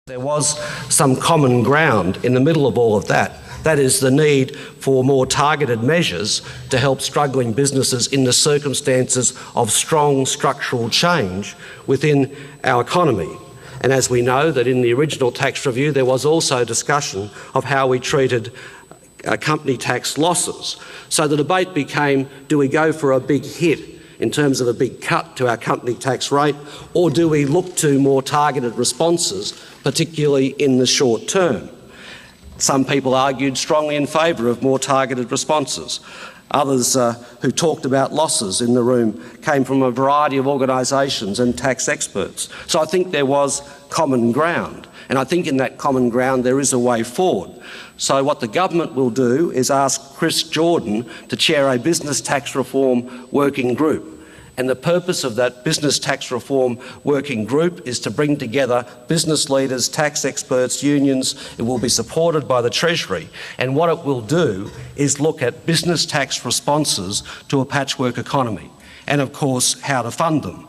There was some common ground in the middle of all of that. That is the need for more targeted measures to help struggling businesses in the circumstances of strong structural change within our economy. And as we know that in the original tax review there was also discussion of how we treated company tax losses. So the debate became, do we go for a big hit in terms of a big cut to our company tax rate, or do we look to more targeted responses, particularly in the short term? Some people argued strongly in favour of more targeted responses. Others who talked about losses in the room came from a variety of organisations and tax experts. So I think there was common ground, and I think in that common ground there is a way forward. So what the government will do is ask Chris Jordan to chair a business tax reform working group. And the purpose of that business tax reform working group is to bring together business leaders, tax experts, unions. It will be supported by the Treasury. And what it will do is look at business tax responses to a patchwork economy and, of course, how to fund them.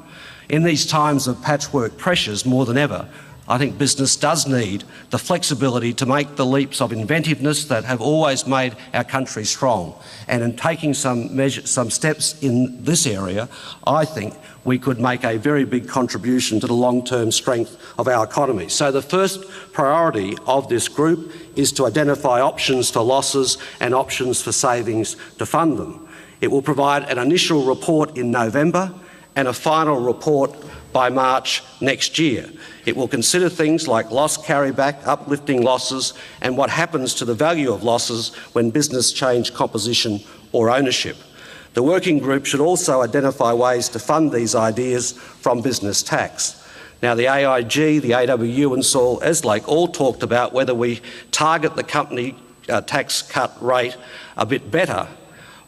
In these times of patchwork pressures, more than ever, I think business does need the flexibility to make the leaps of inventiveness that have always made our country strong. And in taking some steps in this area, I think we could make a very big contribution to the long-term strength of our economy. So the first priority of this group is to identify options for losses and options for savings to fund them. It will provide an initial report in November and a final report by March next year. It will consider things like loss carryback, uplifting losses, and what happens to the value of losses when business change composition or ownership. The working group should also identify ways to fund these ideas from business tax. Now, the AIG, the AWU and Saul Eslake all talked about whether we target the company tax cut rate a bit better,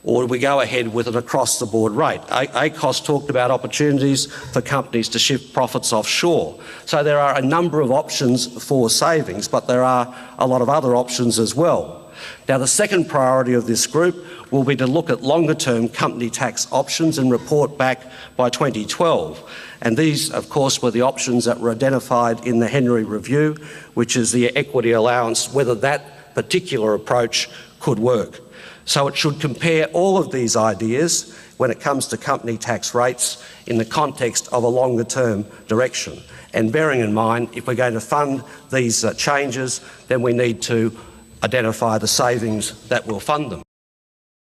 or do we go ahead with an across-the-board rate? ACOS talked about opportunities for companies to shift profits offshore. So there are a number of options for savings, but there are a lot of other options as well. Now, the second priority of this group will be to look at longer-term company tax options and report back by 2012. And these, of course, were the options that were identified in the Henry Review, which is the equity allowance, whether that particular approach could work. So it should compare all of these ideas when it comes to company tax rates in the context of a longer-term direction. And bearing in mind, if we're going to fund these changes, then we need to identify the savings that will fund them.